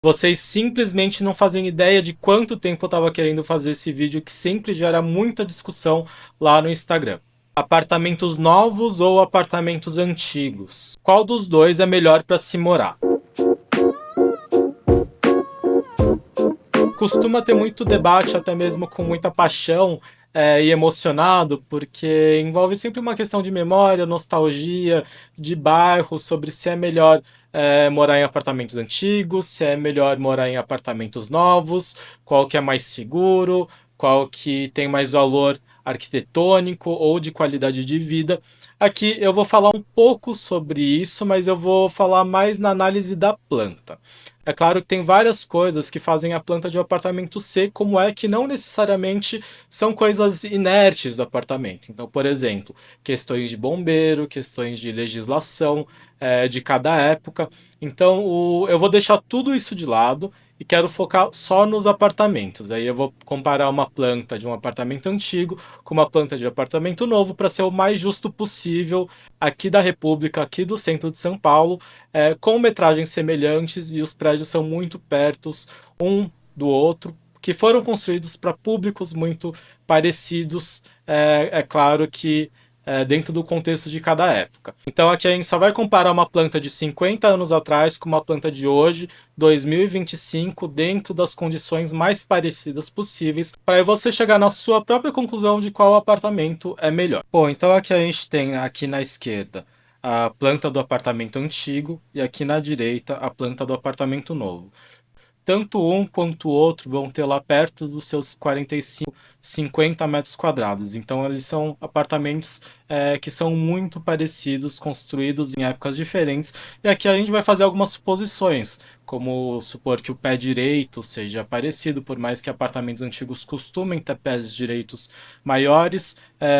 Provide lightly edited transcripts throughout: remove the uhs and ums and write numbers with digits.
Vocês simplesmente não fazem ideia de quanto tempo eu estava querendo fazer esse vídeo que sempre gera muita discussão lá no Instagram. Apartamentos novos ou apartamentos antigos? Qual dos dois é melhor para se morar? Costuma ter muito debate, até mesmo com muita paixão e emocionado, porque envolve sempre uma questão de memória, nostalgia, de bairro, sobre se é melhor morar em apartamentos antigos, se é melhor morar em apartamentos novos, qual que é mais seguro, qual que tem mais valor arquitetônico ou de qualidade de vida. Aqui eu vou falar um pouco sobre isso, mas eu vou falar mais na análise da planta. É claro que tem várias coisas que fazem a planta de um apartamento ser como é, que não necessariamente são coisas inertes do apartamento. Então, por exemplo, questões de bombeiro, questões de legislação de cada época. Então, eu vou deixar tudo isso de lado e quero focar só nos apartamentos. Aí eu vou comparar uma planta de um apartamento antigo com uma planta de apartamento novo para ser o mais justo possível aqui da República, aqui do centro de São Paulo, com metragens semelhantes e os prédios são muito pertos um do outro, que foram construídos para públicos muito parecidos, é claro que dentro do contexto de cada época. Então aqui a gente só vai comparar uma planta de 50 anos atrás com uma planta de hoje, 2025, dentro das condições mais parecidas possíveis, para você chegar na sua própria conclusão de qual apartamento é melhor. Bom, então aqui a gente tem aqui na esquerda a planta do apartamento antigo e aqui na direita a planta do apartamento novo. Tanto um quanto o outro vão ter lá perto dos seus 45, 50 metros quadrados. Então, eles são apartamentos que são muito parecidos, construídos em épocas diferentes. E aqui a gente vai fazer algumas suposições, como supor que o pé direito seja parecido, por mais que apartamentos antigos costumem ter pés direitos maiores.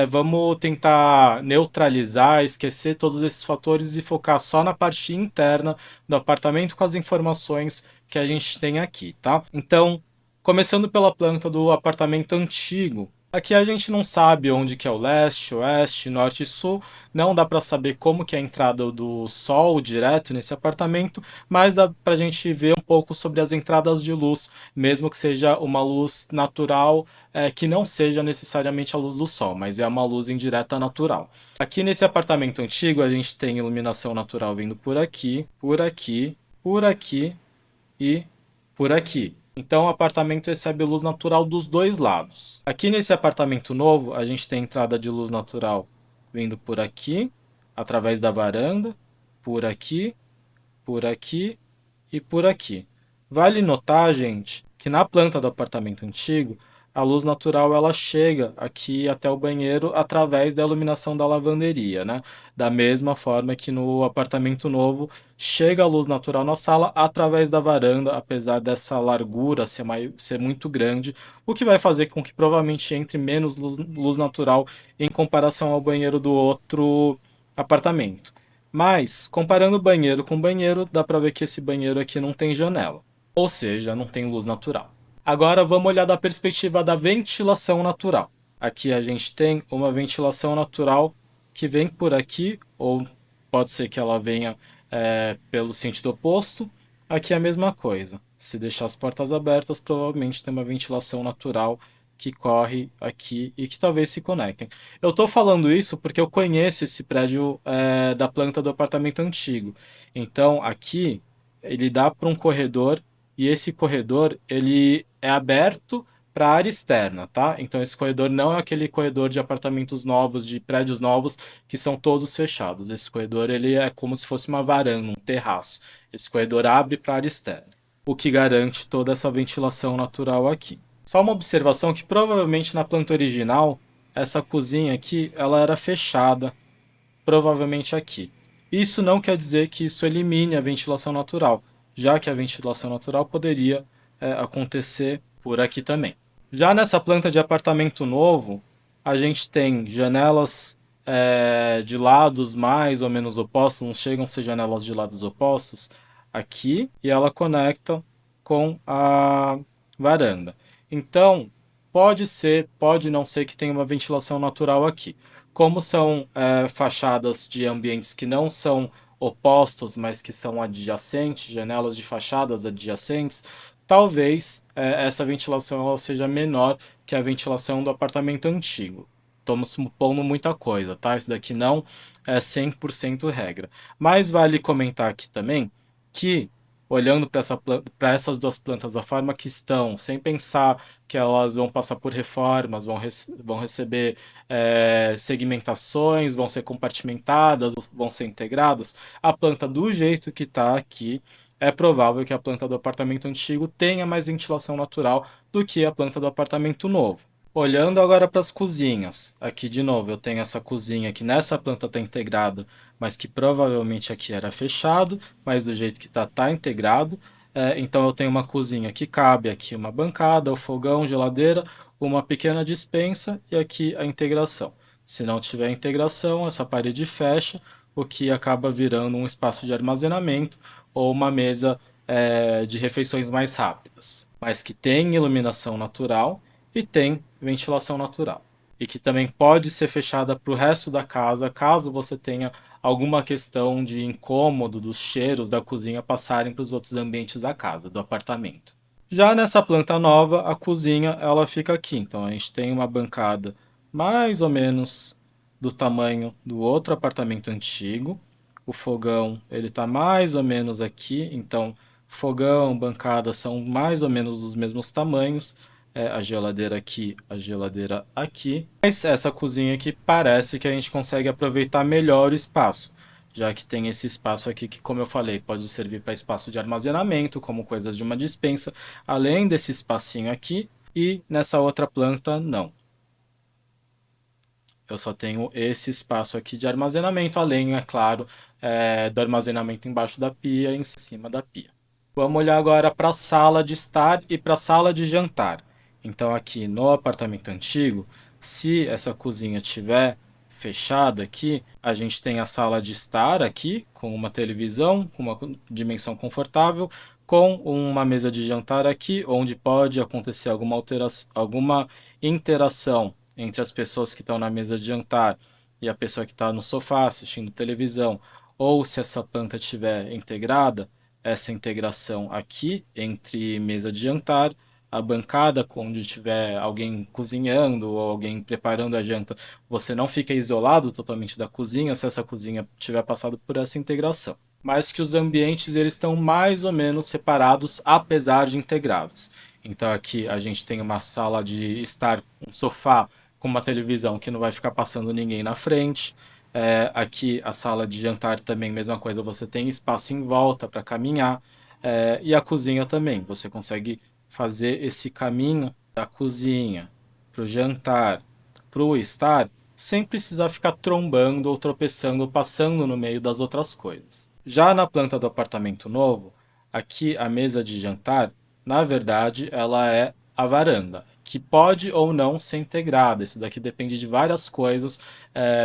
Vamos tentar neutralizar, esquecer todos esses fatores e focar só na parte interna do apartamento com as informações que a gente tem aqui, tá? Então, começando pela planta do apartamento antigo, aqui a gente não sabe onde que é o leste, oeste, norte e sul, não dá para saber como que é a entrada do sol direto nesse apartamento, mas dá para a gente ver um pouco sobre as entradas de luz, mesmo que seja uma luz natural, que não seja necessariamente a luz do sol, mas é uma luz indireta natural. Aqui nesse apartamento antigo a gente tem iluminação natural vindo por aqui, por aqui, por aqui e por aqui. Então o apartamento recebe luz natural dos dois lados. Aqui nesse apartamento novo, a gente tem entrada de luz natural vindo por aqui, através da varanda, por aqui e por aqui. Vale notar, gente, que na planta do apartamento antigo, a luz natural ela chega aqui até o banheiro através da iluminação da lavanderia, né? Da mesma forma que no apartamento novo chega a luz natural na sala através da varanda, apesar dessa largura ser muito grande, o que vai fazer com que provavelmente entre menos luz natural em comparação ao banheiro do outro apartamento. Mas, comparando banheiro com banheiro, dá para ver que esse banheiro aqui não tem janela, ou seja, não tem luz natural. Agora vamos olhar da perspectiva da ventilação natural. Aqui a gente tem uma ventilação natural que vem por aqui, ou pode ser que ela venha pelo sentido oposto. Aqui é a mesma coisa. Se deixar as portas abertas, provavelmente tem uma ventilação natural que corre aqui e que talvez se conectem. Eu estou falando isso porque eu conheço esse prédio da planta do apartamento antigo. Então aqui ele dá para um corredor e esse corredor ele é aberto para a área externa, tá? Então esse corredor não é aquele corredor de apartamentos novos, de prédios novos que são todos fechados. Esse corredor ele é como se fosse uma varanda, um terraço. Esse corredor abre para a área externa, o que garante toda essa ventilação natural aqui. Só uma observação que provavelmente na planta original essa cozinha aqui ela era fechada, provavelmente aqui. Isso não quer dizer que isso elimine a ventilação natural, já que a ventilação natural poderia acontecer por aqui também. Já nessa planta de apartamento novo, a gente tem janelas de lados mais ou menos opostos, não chegam a ser janelas de lados opostos, aqui, e ela conecta com a varanda. Então, pode ser, pode não ser que tenha uma ventilação natural aqui. Como são fachadas de ambientes que não são opostos, mas que são adjacentes, janelas de fachadas adjacentes, talvez essa ventilação ela seja menor que a ventilação do apartamento antigo. Estamos supondo muita coisa, tá? Isso daqui não é 100% regra. Mas vale comentar aqui também que, olhando para essas duas plantas da forma que estão, sem pensar que elas vão passar por reformas, vão receber segmentações, vão ser compartimentadas, vão ser integradas, a planta do jeito que está aqui, é provável que a planta do apartamento antigo tenha mais ventilação natural do que a planta do apartamento novo. Olhando agora para as cozinhas, aqui de novo eu tenho essa cozinha que nessa planta está integrado, mas que provavelmente aqui era fechado, mas do jeito que está integrado. Então eu tenho uma cozinha que cabe aqui uma bancada, o fogão, geladeira, uma pequena despensa e aqui a integração. Se não tiver integração, essa parede fecha, o que acaba virando um espaço de armazenamento ou uma mesa de refeições mais rápidas, mas que tem iluminação natural e tem ventilação natural. E que também pode ser fechada para o resto da casa, caso você tenha alguma questão de incômodo dos cheiros da cozinha passarem para os outros ambientes da casa, do apartamento. Já nessa planta nova, a cozinha ela fica aqui. Então a gente tem uma bancada mais ou menos do tamanho do outro apartamento antigo. O fogão ele está mais ou menos aqui. Então fogão, bancada são mais ou menos os mesmos tamanhos. A geladeira aqui, a geladeira aqui. Mas essa cozinha aqui parece que a gente consegue aproveitar melhor o espaço, já que tem esse espaço aqui que, como eu falei, pode servir para espaço de armazenamento, como coisas de uma despensa, além desse espacinho aqui, e nessa outra planta não. Eu só tenho esse espaço aqui de armazenamento, além, é claro, do armazenamento embaixo da pia e em cima da pia. Vamos olhar agora para a sala de estar e para a sala de jantar. Então aqui no apartamento antigo, se essa cozinha tiver fechada aqui, a gente tem a sala de estar aqui com uma televisão, com uma dimensão confortável, com uma mesa de jantar aqui, onde pode acontecer alguma alteração, alguma interação entre as pessoas que estão na mesa de jantar e a pessoa que está no sofá assistindo televisão, ou se essa planta estiver integrada, essa integração aqui entre mesa de jantar, a bancada onde tiver alguém cozinhando ou alguém preparando a janta, você não fica isolado totalmente da cozinha se essa cozinha tiver passado por essa integração. Mas que os ambientes eles estão mais ou menos separados, apesar de integrados. Então aqui a gente tem uma sala de estar, um sofá com uma televisão que não vai ficar passando ninguém na frente. Aqui a sala de jantar também, mesma coisa, você tem espaço em volta para caminhar. E a cozinha também, você consegue fazer esse caminho da cozinha para o jantar, para o estar, sem precisar ficar trombando ou tropeçando ou passando no meio das outras coisas. Já na planta do apartamento novo, aqui a mesa de jantar, na verdade, ela é a varanda, que pode ou não ser integrada. Isso daqui depende de várias coisas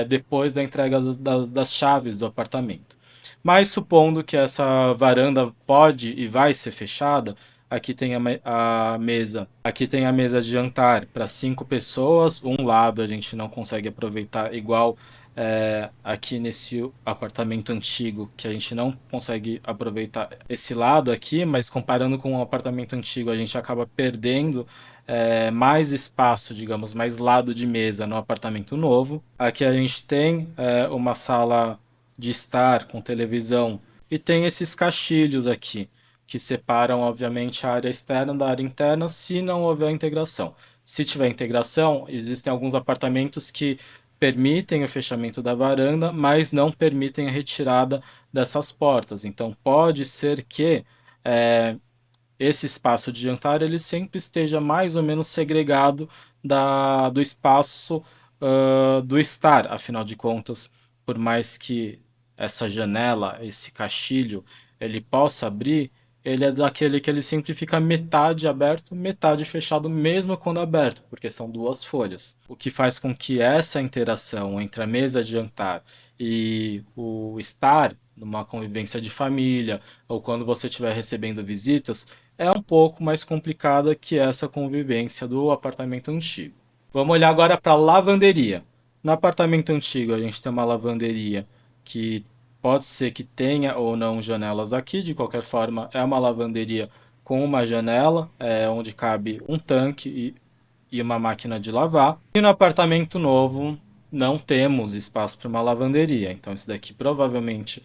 depois da entrega das chaves do apartamento. Mas supondo que essa varanda pode e vai ser fechada, aqui tem a mesa. Aqui tem a mesa de jantar para 5 pessoas. Um lado a gente não consegue aproveitar igual aqui nesse apartamento antigo, que a gente não consegue aproveitar esse lado aqui, mas comparando com o apartamento antigo, a gente acaba perdendo mais espaço, digamos, mais lado de mesa no apartamento novo. Aqui a gente tem uma sala de estar com televisão e tem esses caixilhos aqui que separam, obviamente, a área externa da área interna, se não houver integração. Se tiver integração, existem alguns apartamentos que permitem o fechamento da varanda, mas não permitem a retirada dessas portas. Então, pode ser que esse espaço de jantar ele sempre esteja mais ou menos segregado do espaço do estar, afinal de contas, por mais que essa janela, esse caixilho, ele possa abrir, ele é daquele que ele sempre fica metade aberto, metade fechado, mesmo quando aberto, porque são duas folhas. O que faz com que essa interação entre a mesa de jantar e o estar numa convivência de família, ou quando você estiver recebendo visitas, é um pouco mais complicada que essa convivência do apartamento antigo. Vamos olhar agora para a lavanderia. No apartamento antigo, a gente tem uma lavanderia que Pode ser que tenha ou não janelas aqui, de qualquer forma, é uma lavanderia com uma janela, onde cabe um tanque e uma máquina de lavar. E no apartamento novo não temos espaço para uma lavanderia, então isso daqui provavelmente,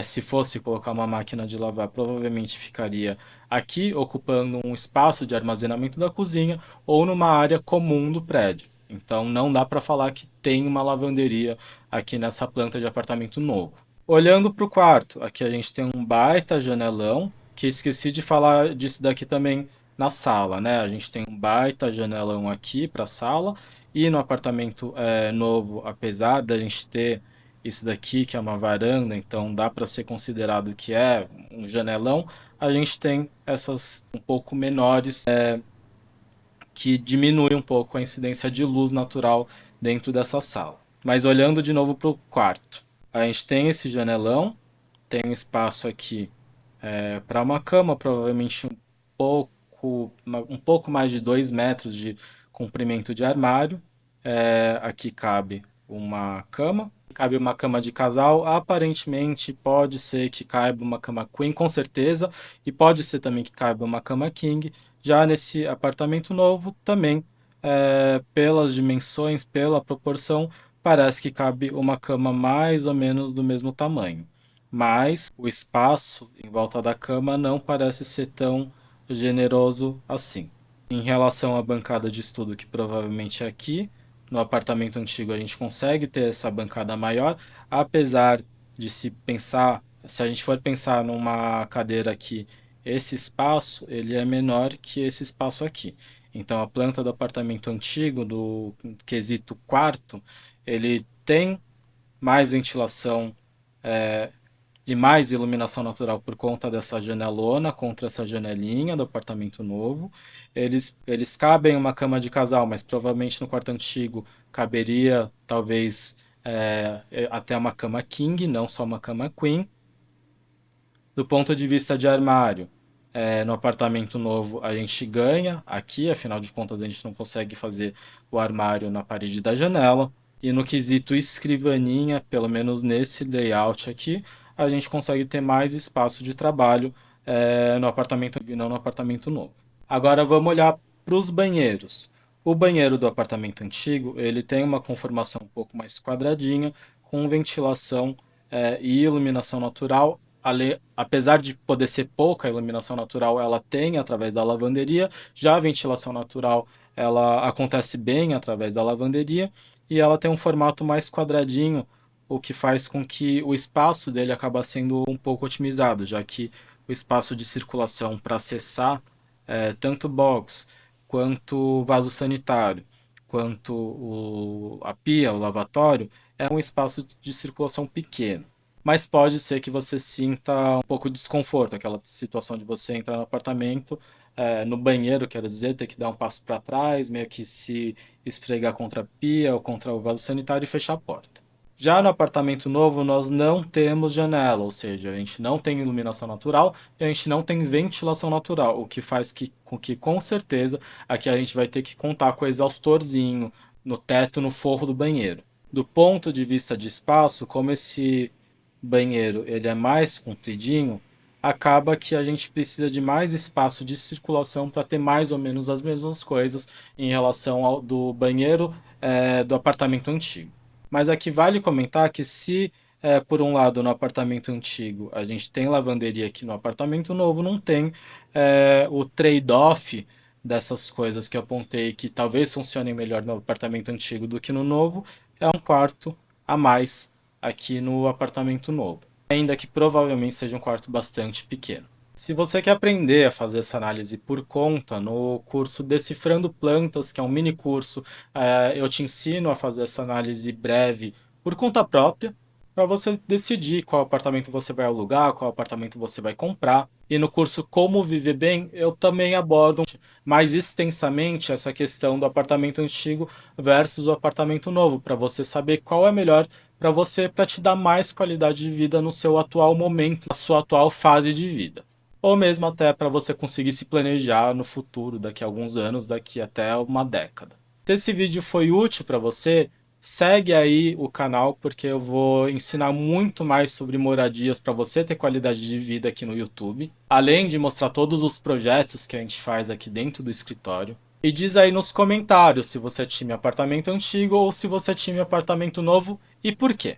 se fosse colocar uma máquina de lavar, provavelmente ficaria aqui ocupando um espaço de armazenamento da cozinha ou numa área comum do prédio. Então não dá para falar que tem uma lavanderia aqui nessa planta de apartamento novo. Olhando para o quarto, aqui a gente tem um baita janelão, que esqueci de falar disso daqui também na sala, né? A gente tem um baita janelão aqui para a sala e no apartamento novo, apesar da gente ter isso daqui que é uma varanda, então dá para ser considerado que é um janelão, a gente tem essas um pouco menores que diminui um pouco a incidência de luz natural dentro dessa sala. Mas olhando de novo para o quarto, a gente tem esse janelão, tem um espaço aqui para uma cama, provavelmente um pouco mais de 2 metros de comprimento de armário. Aqui cabe uma cama de casal. Aparentemente pode ser que caiba uma cama queen, com certeza, e pode ser também que caiba uma cama king. Já nesse apartamento novo, também, pelas dimensões, pela proporção, parece que cabe uma cama mais ou menos do mesmo tamanho. Mas o espaço em volta da cama não parece ser tão generoso assim. Em relação à bancada de estudo, que provavelmente é aqui, no apartamento antigo a gente consegue ter essa bancada maior, apesar de se a gente for pensar numa cadeira aqui, esse espaço ele é menor que esse espaço aqui. Então a planta do apartamento antigo, do quesito quarto, ele tem mais ventilação e mais iluminação natural por conta dessa janelona contra essa janelinha do apartamento novo. Eles cabem uma cama de casal, mas provavelmente no quarto antigo caberia talvez até uma cama king, não só uma cama queen. Do ponto de vista de armário, no apartamento novo a gente ganha aqui, afinal de contas a gente não consegue fazer o armário na parede da janela. E no quesito escrivaninha, pelo menos nesse layout aqui, a gente consegue ter mais espaço de trabalho no apartamento e não no apartamento novo. Agora vamos olhar para os banheiros. O banheiro do apartamento antigo, ele tem uma conformação um pouco mais quadradinha, com ventilação e iluminação natural. Apesar de poder ser pouca a iluminação natural, ela tem através da lavanderia. Já a ventilação natural, ela acontece bem através da lavanderia e ela tem um formato mais quadradinho, o que faz com que o espaço dele acaba sendo um pouco otimizado, já que o espaço de circulação para acessar tanto box quanto vaso sanitário, quanto a pia, o lavatório, é um espaço de circulação pequeno. Mas pode ser que você sinta um pouco de desconforto, aquela situação de você entrar no apartamento, no banheiro, quero dizer, ter que dar um passo para trás, meio que se esfregar contra a pia ou contra o vaso sanitário e fechar a porta. Já no apartamento novo, nós não temos janela, ou seja, a gente não tem iluminação natural e a gente não tem ventilação natural, o que faz com que, com certeza, aqui a gente vai ter que contar com o exaustorzinho no teto, no forro do banheiro. Do ponto de vista de espaço, como esse banheiro ele é mais compridinho, acaba que a gente precisa de mais espaço de circulação para ter mais ou menos as mesmas coisas em relação ao do banheiro do apartamento antigo. Mas aqui vale comentar que se por um lado no apartamento antigo a gente tem lavanderia, aqui no apartamento novo não tem, o trade-off dessas coisas que eu apontei que talvez funcionem melhor no apartamento antigo do que no novo, é um quarto a mais aqui no apartamento novo. Ainda que provavelmente seja um quarto bastante pequeno. Se você quer aprender a fazer essa análise por conta, no curso Decifrando Plantas, que é um mini curso, eu te ensino a fazer essa análise breve por conta própria, para você decidir qual apartamento você vai alugar, qual apartamento você vai comprar. E no curso Como Viver Bem, eu também abordo mais extensamente essa questão do apartamento antigo versus o apartamento novo, para você saber qual é melhor para você, para te dar mais qualidade de vida no seu atual momento, na sua atual fase de vida. Ou mesmo até para você conseguir se planejar no futuro, daqui a alguns anos, daqui até uma década. Se esse vídeo foi útil para você, segue aí o canal porque eu vou ensinar muito mais sobre moradias para você ter qualidade de vida aqui no YouTube, além de mostrar todos os projetos que a gente faz aqui dentro do escritório. E diz aí nos comentários se você é time apartamento antigo ou se você é time apartamento novo e por quê.